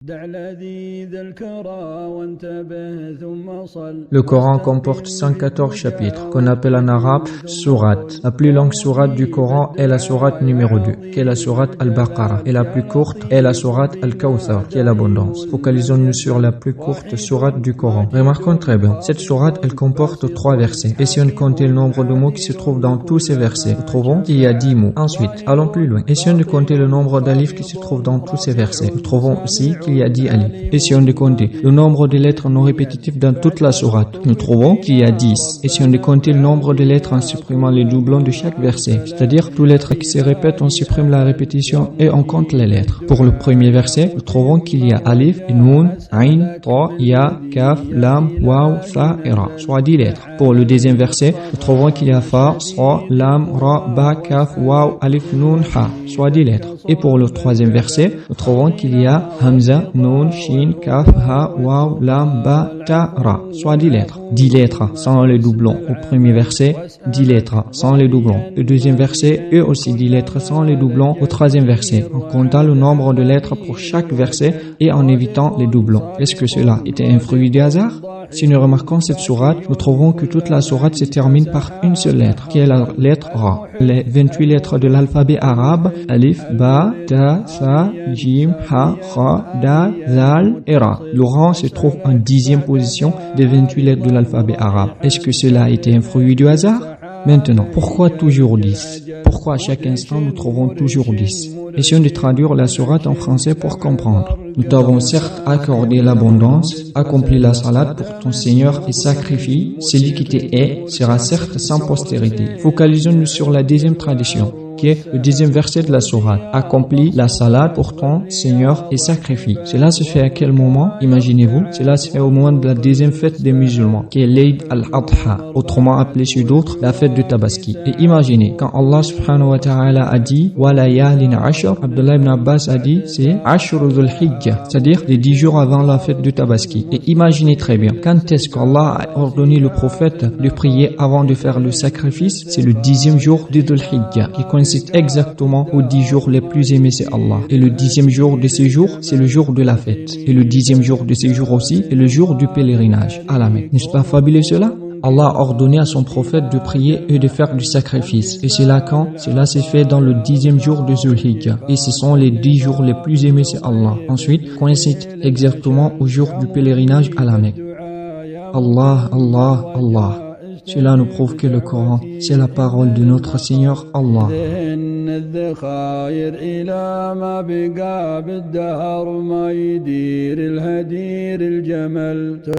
Le Coran comporte 114 chapitres, qu'on appelle en arabe sourates. La plus longue sourate du Coran est la sourate numéro 2, qui est la sourate Al-Baqarah, et la plus courte est la sourate Al-Kawthar, qui est l'abondance. Focalisons-nous sur la plus courte sourate du Coran. Remarquons très bien, cette sourate, elle comporte 3 versets. Et si on comptait le nombre de mots qui se trouvent dans tous ces versets, nous trouvons qu'il y a 10 mots. Ensuite, allons plus loin. Et si on comptait le nombre d'alifs qui se trouvent dans tous ces versets, nous trouvons aussi qu'il y a 10 alifs. Et si on décomptait le nombre de lettres non répétitives dans toute la sourate, nous trouvons qu'il y a 10. Et si on décomptait le nombre de lettres en supprimant les doublons de chaque verset, c'est-à-dire toutes les lettres qui se répètent, on supprime la répétition et on compte les lettres. Pour le premier verset, nous trouvons qu'il y a alif, noun, ayn, ta, ya, kaf, lam, waw, tha et ra, soit 10 lettres. Pour le deuxième verset, nous trouvons qu'il y a fa, sa, lam, ra, ba, kaf, waw, alif, noun, ha, soit 10 lettres. Et pour le troisième verset, nous trouvons qu'il y a hamza, noun, shin, kaf, ha, waw, lam, ba, ta, ra, soit 10 lettres. 10 lettres sans les doublons au premier verset, 10 lettres sans les doublons. Le deuxième verset, eux aussi 10 lettres sans les doublons au troisième verset, en comptant le nombre de lettres pour chaque verset et en évitant les doublons. Est-ce que cela était un fruit du hasard? Si nous remarquons cette sourate, nous trouvons que toute la sourate se termine par une seule lettre, qui est la lettre Ra. Les 28 lettres de l'alphabet arabe, alif, ba, ta, sa, jim, ha, kha, dal, zal et ra. Le rang se trouve en 10e position des 28 lettres de l'alphabet arabe. Est-ce que cela a été un fruit du hasard? Maintenant, pourquoi toujours 10? Pourquoi à chaque instant nous trouvons toujours 10? Essayons de traduire la sourate en français pour comprendre. Nous t'avons certes accordé l'abondance, accompli la salade pour ton Seigneur et sacrifie, celui qui te hait sera certes sans postérité. Focalisons-nous sur la deuxième tradition, qui est le deuxième verset de la sourate. Accomplis la salade pour ton Seigneur et sacrifie. Cela se fait à quel moment? Imaginez-vous, cela se fait au moment de la deuxième fête des musulmans, qui est l'Eid al-Adha, autrement appelée chez d'autres la fête de Tabaski. Et imaginez, quand Allah subhanahu wa ta'ala a dit « Wa layalin ashr », Abdullah ibn Abbas a dit c'est « Ashr dhul hijja », c'est-à-dire les 10 jours avant la fête de Tabaski. Et imaginez très bien, quand est-ce qu'Allah a ordonné le prophète de prier avant de faire le sacrifice? C'est le 10e jour de Dhul Hijja, qui coïncide exactement aux 10 jours les plus aimés, c'est Allah. Et le 10e jour de ces jours, c'est le jour de la fête. Et le 10e jour de ces jours aussi, est le jour du pèlerinage à la Mecque. N'est-ce pas fabuleux cela? Allah a ordonné à son prophète de prier et de faire du sacrifice. Et c'est là quand? Cela s'est fait dans le 10e jour de Dhul-Hijjah. Et ce sont les 10 jours les plus aimés, c'est Allah. Ensuite, coïncide exactement au jour du pèlerinage à la Mecque. Allah, Allah, Allah. Cela nous prouve que le Coran, c'est la parole de notre Seigneur Allah.